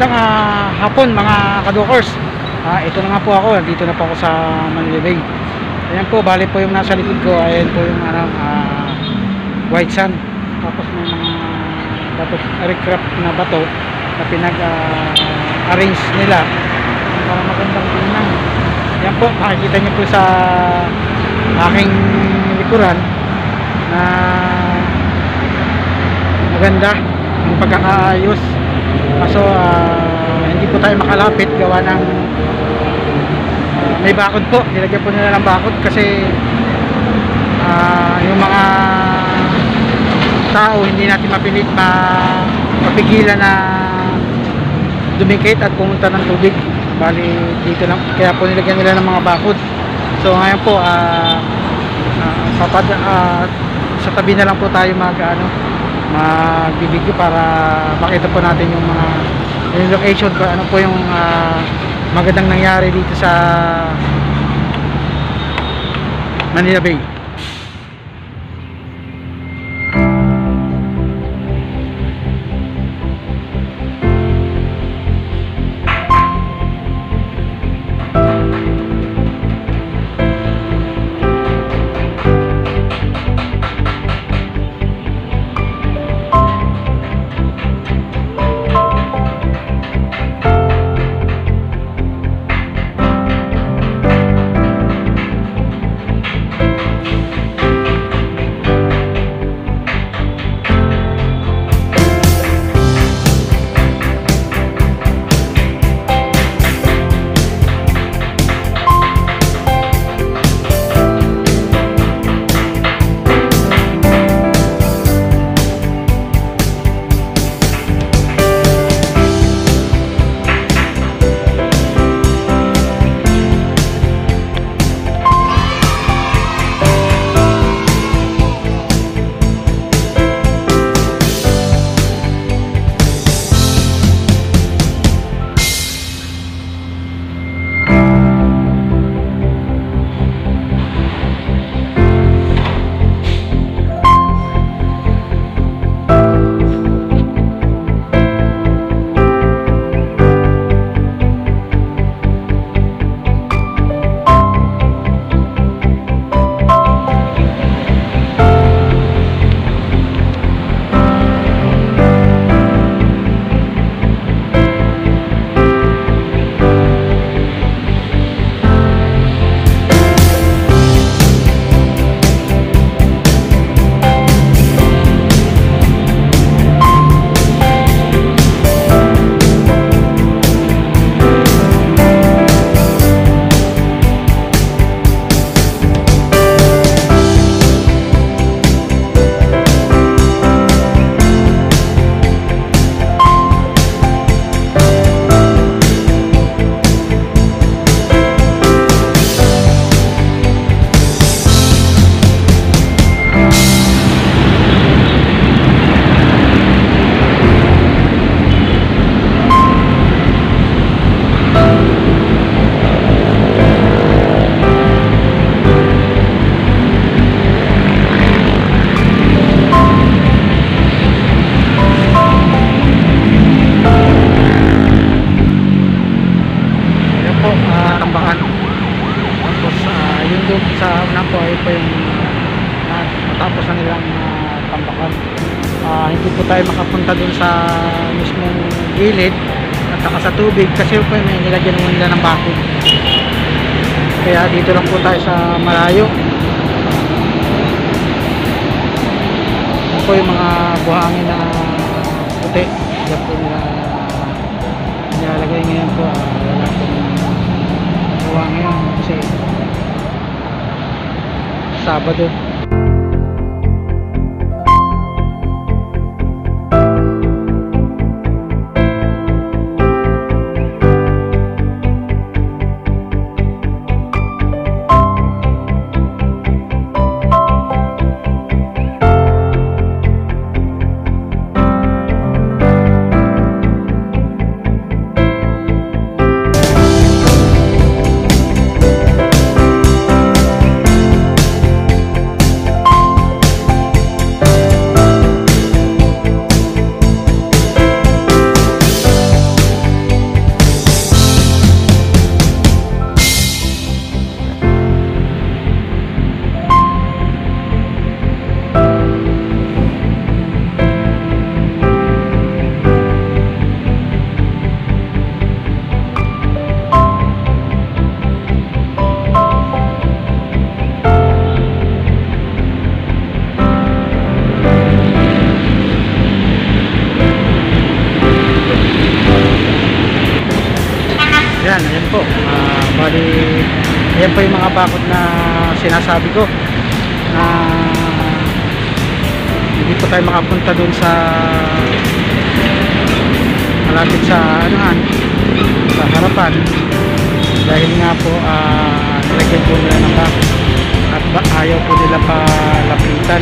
Magandang hapon mga kadokers. Ito na nga po ako, dito na po ako sa Manila Bay. Ayan po, bali po yung nasa likod ko. Ayan po yung white sand. Tapos may mga bato, recraft na bato na pinag-arrange nila para magandang tingnan. Ayan po, makikita niyo po sa aking likuran na maganda yung pagkakaayos. Kaso hindi po tayo makalapit gawa ng may bakod po, nilagyan po nila ng bakod kasi yung mga tao hindi natin mapigilan na dumikit at pumunta ng tubig. Bali dito lang, kaya po nilagyan nila ng mga bakod. So ngayon po sa tabi na lang po tayo magbibigyo para makita po natin yung mga location ko, ano po yung magandang nangyari dito sa Manila Bay. Sa una po ay po yung matapos na nilang tambakan. Hindi po tayo makapunta dun sa mismong gilid at saka sa tubig kasi po may nilagyan mo nila ng bakod. Kaya dito lang po tayo sa malayo. Ito po yung mga buhangin na puti. Diyan po nila nilalagay ngayon po. Wala po buhangin ngayon kasi Sabado. Ayan po yung mga bakod na sinasabi ko na hindi po tayo makapunta dun sa malapit sa anuhan, sa harapan, dahil nga po nilagyan po nila ng bakod at ayaw po nila palapitan.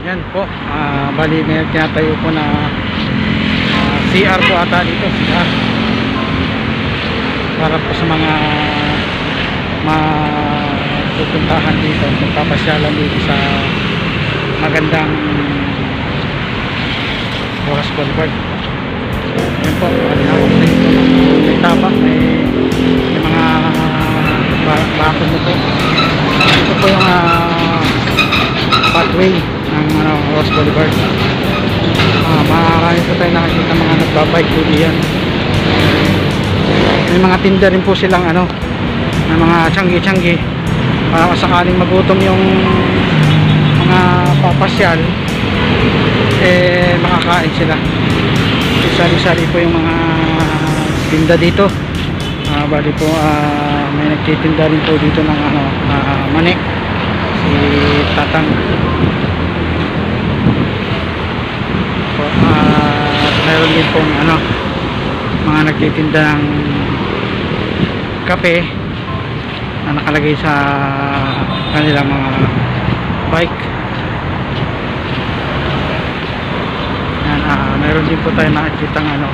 Yan po, bali may tinatayo po na CR po ata dito, CR para po sa mga mapupuntahan dito, magpapasyalan dito sa magandang Rojas Boulevard. Yan po, ako sa dito may tabak, may mga bakod mo po. Ito po yung pathway ng Rojas Boulevard. Marami po tayo nakikita mga nagbabike po diyan. May mga tinda rin po silang na mga tiyanggi-tiyanggi para sakaling magutom yung mga papasyal, makakain sila. Sari-sari po yung mga tinda dito. bali po may nagtitinda rin po dito ng ano, mani, si Tatang po. Meron din po ano, mga nagtitinda ng kape na nakalagay sa kanilang mga bike. Yan, meron din po tayo nakikita ng ano,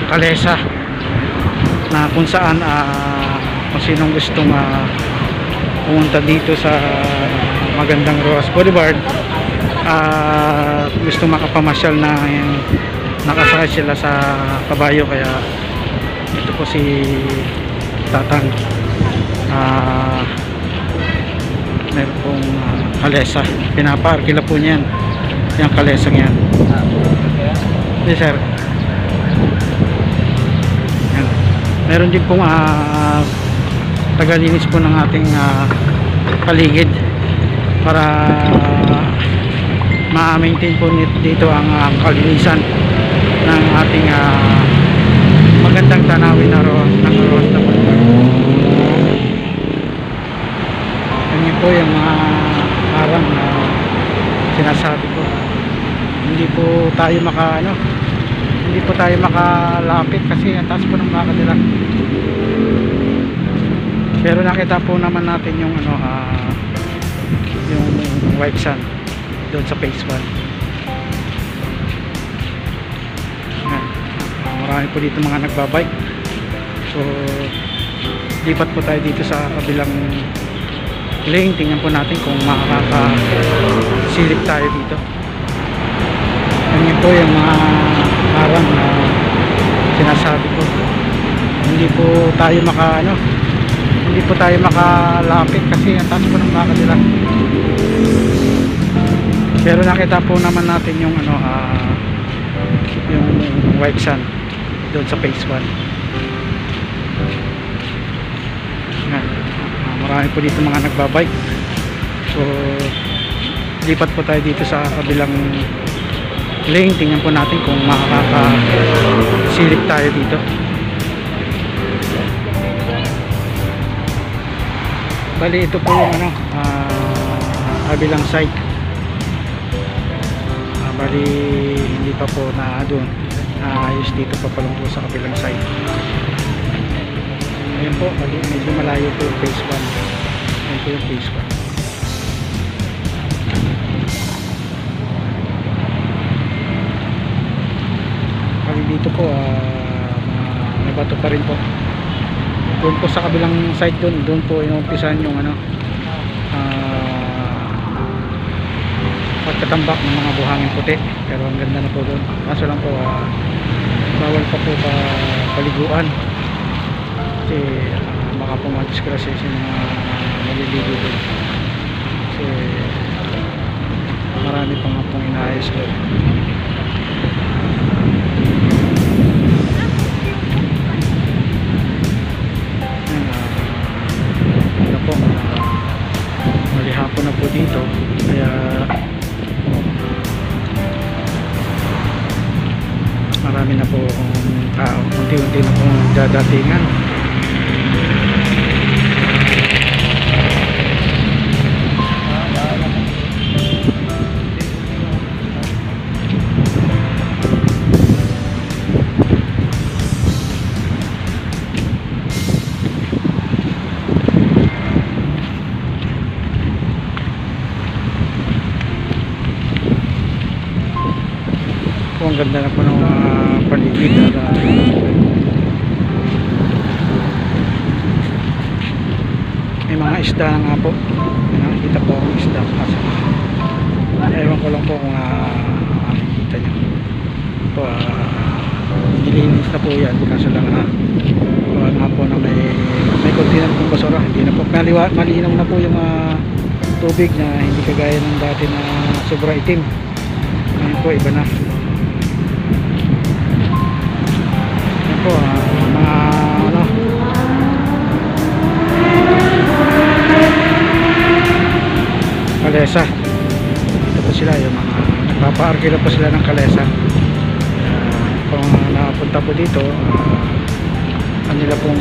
kalesa na kung saan kung sinong gustong pumunta dito sa magandang Roxas Boulevard, gustong makapamasyal na nakasakay sila sa kabayo. Kaya ito po si Tatang, meron pong kalesa, pinapaarkila po niyan yung kalesang yan. Yes sir. Yan. Meron din pong tagalinis po ng ating paligid para ma-maintain po dito ang kalinisan ng ating magandang tanawin na ng Roxas na Boulevard. Yan po yung mga harang na sinasabi ko. Hindi po tayo hindi po tayo makalapit kasi ang taas po ng baka nila. Pero nakita po naman natin yung ano, yung white sand doon sa phase 1. Marami po dito mga nagbabike. So lipat po tayo dito sa kabilang lane. Tingnan po natin kung makakasilip tayo dito. Ganyan po yung mga harang na sinasabi ko. Hindi po tayo hindi po tayo makalapit kasi ang taas po ng baka nila. Pero nakita po naman natin yung ano, yung white sand doon sa phase 1. Marami po dito mga nagbabike. So lipat po tayo dito sa kabilang lane. Tingnan po natin kung makakasilip tayo dito. Bali ito po yung ano, kabilang side. Bali hindi pa po na doon ayos, dito pa lang po sa kabilang side. Ayan po, bali medyo malayo po yung phase 1. Ayan po yung phase 1. Dito po may bato pa rin po doon po sa kabilang side. Doon po inumpisan yung ano, pagkatambak ng mga buhangin puti. Pero ang ganda na po doon, kaso lang po bawal pa po paliguan kasi baka po madisgrasya yung mga maliligo doon kasi marami pa nga pong inaayos doon. Malihapon na po dito kaya marami na po tao, unti-unti na po dadatingan. Ang ganda na po ng paligid. May mga isda na nga po. Nakikita po ang isda kasi ewan ko lang po kung nakikita nyo po. Nilinis na po yan kaso lang nga po na may konti na pong basura. Hindi na po malinaw na po yung tubig na hindi kagaya ng dati na sobra itim. Ngayon po iba na po, mga ano, kalesa. Ito po sila yung mga nagpapaarkila po sila ng kalesa. Kung napunta pagpunta po dito, kanila pong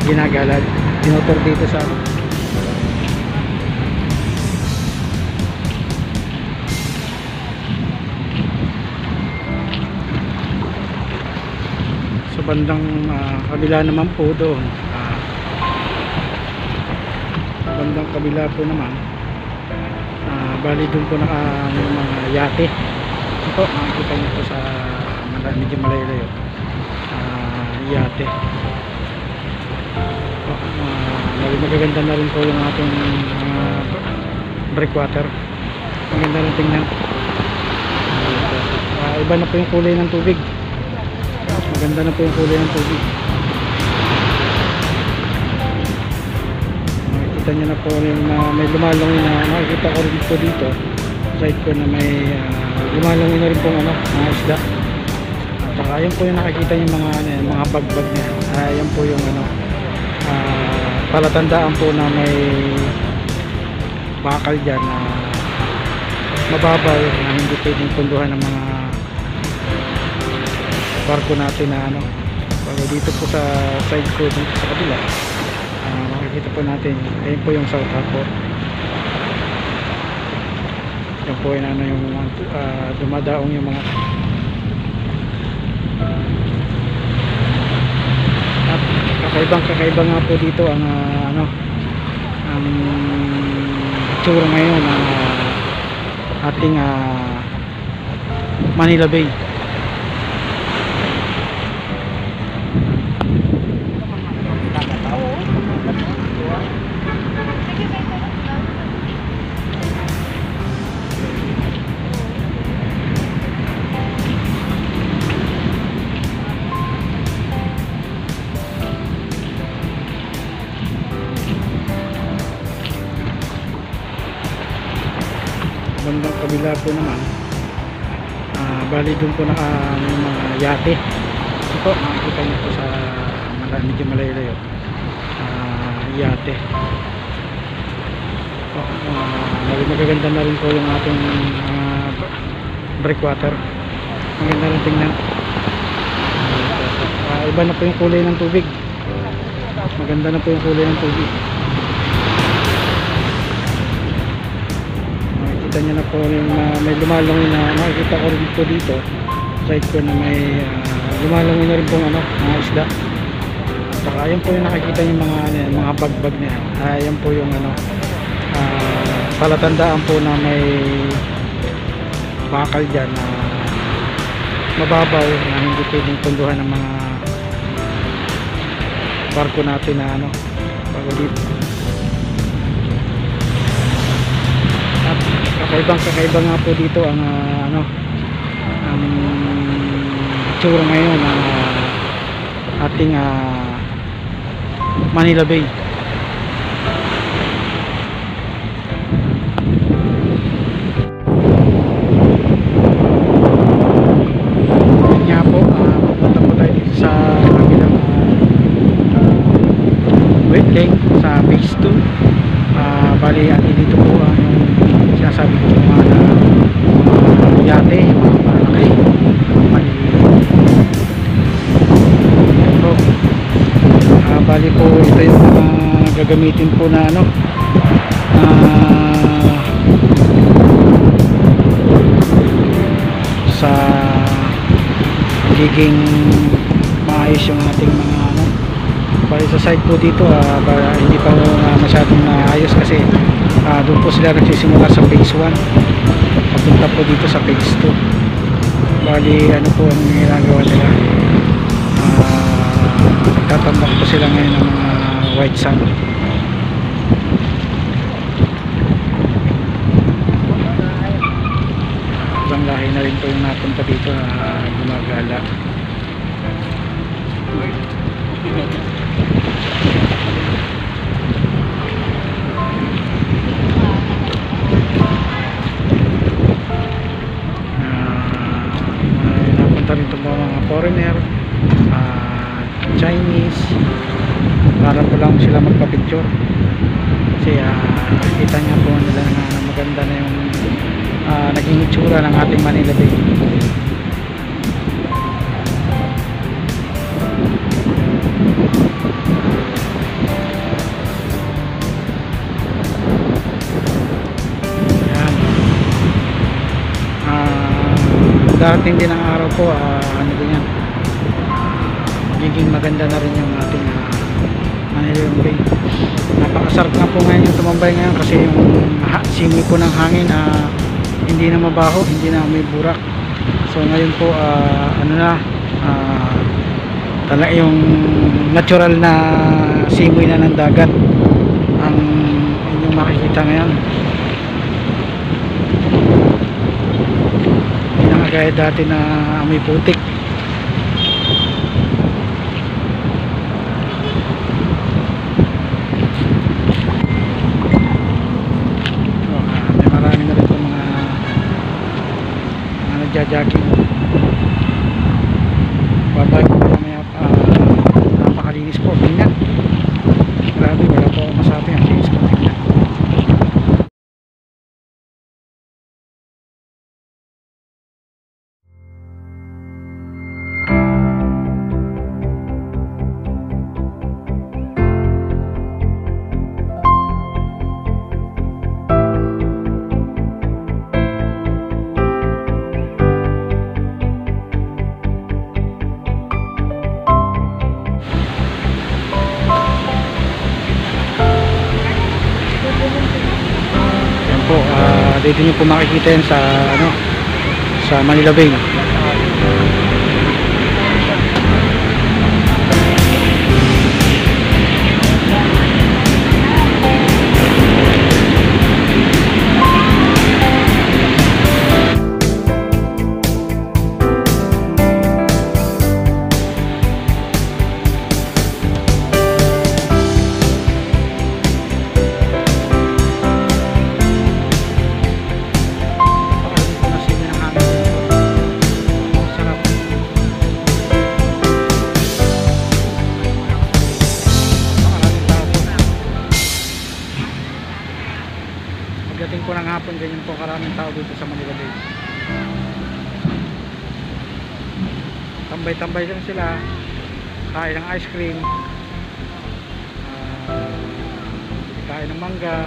ginagalag dinotor dito sa bandang kabila naman po doon, sa bandang kabila po naman, bali doon po yung mga yate ito, makikita nyo po sa medyo malayo-layo, yate. Magaganda na rin po yung ating breakwater, maganda na tingnan. Iba na po yung kulay ng tubig, maganda na po yung kulay ng tubig. Makikita nyo na po yung may lumalong na, makikita ko rin po dito side ko na may lumalong na rin po mga isda. At saka ayun po yung nakikita yung mga bagbag niya. Ayan po yung palatandaan po na may bakal dyan na mababaw na hindi pwedeng punduhan ng mga barko natin na bago dito po sa side ko dito sa kabila, makikita po natin ayun po yung South Harbor. Yan po yung yung dumadaong yung mga at kakaiba nga po dito ang ang tsura ngayon ng ating Manila Bay. Bandang kabila po naman, bali doon po yung mga yate ito, makikita nyo po sa medyo malayo-layo, yate. Magaganda na rin po yung ating breakwater, maganda rin tingnan. Iba na po yung kulay ng tubig, maganda na po yung kulay ng tubig. Makikita nyo na po yung may lumalong na, makikita ko rin po dito side ko na may lumalong na rin po mga isda. At saka ayun po yung nakikita yung mga bagbag niya. Ayan po yung palatandaan po na may bakal dyan na mababaw na hindi pwedeng punduhan ng mga barko natin na bago dito. At kakaiba nga po dito ang ang tsura ngayon ng ating Manila Bay. Kanya po, pupunta po tayo dito sa kabilang wetling sa phase 2. Bali, dito po yung sinasabi ko mga yate, mga malaki, bali po ito yung mga gagamitin po na sa magiging maayos yung ating mga bali sa side po dito, para hindi pa masyadong naayos kasi doon po sila nagsisimula sa phase 1 papunta po dito sa phase 2. Bali po ang ginagawa nila, nagtatambak po sila ngayon ng mga white sand. Ibang lahi na rin po yung napunta dito na gumagala. Napunta rin itong mga foreigner, Chinese, para po lang sila magpa-picture kasi kita niya po nila na maganda na yung naging itsura ng ating Manila Bay. pagdating din ng araw po, ano din yan, magiging maganda na rin yung ating Manila Bay. Napakasarap nga po ngayon yung tumambay ngayon kasi yung simoy po ng hangin, hindi na mabaho, hindi na may burak. So ngayon po ano na, talaga yung natural na simoy na ng dagat ang inyong makikita ngayon. Hindi na kagaya dati na may putik. May marami na rin po mga nagja-jogging. Babay po mamaya, napakalinis po, tingnan. Grabe, wala po ako masabi, ang linis po, tingnan. Yan po, dito nyo po makikita yan sa ano, sa Manila Bay. Pagdating po ng hapon, ganyan po karaming tao dito sa Manila Bay. Tambay-tambay lang sila, kain ng ice cream, kain ng mangga.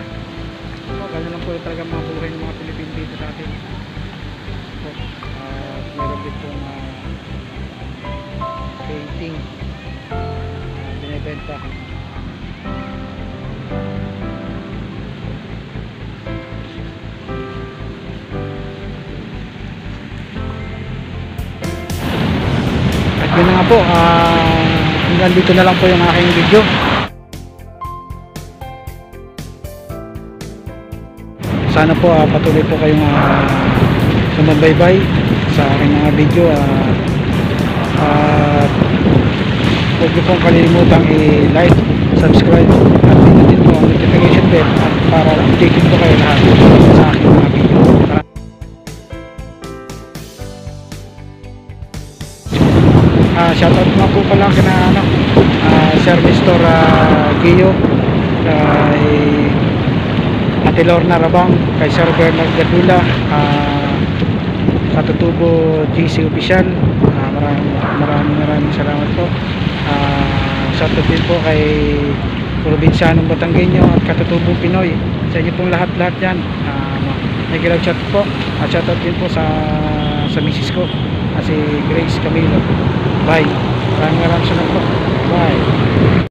So, ganyan lang po yung talaga mga buhay ng mga Pilipino dito sa atin. So, meron din pong painting binibenta. Yun na nga po, hanggang dito na lang po yung aking video. Sana po patuloy po kayong sumabay-bay sa aking mga video, at huwag niyo pong kalimutang i-like, subscribe at pinutin po ang notification bell at para updated po kayo lahat sa aking mga video. Shoutout nga po pala kina Sir Mr. Gio, kay Ate Lorna Rabang, kay Sir Bernard Gadula, Katutubo GC Official. Maraming salamat po. Shoutout din po kay Probinsyanong Batanggenyo at Katutubong Pinoy, sa inyo pong lahat yan. Nag-shout po at shoutout din po sa misis ko, si Grace Camilo. Bye. Maraming salamat po. Bye.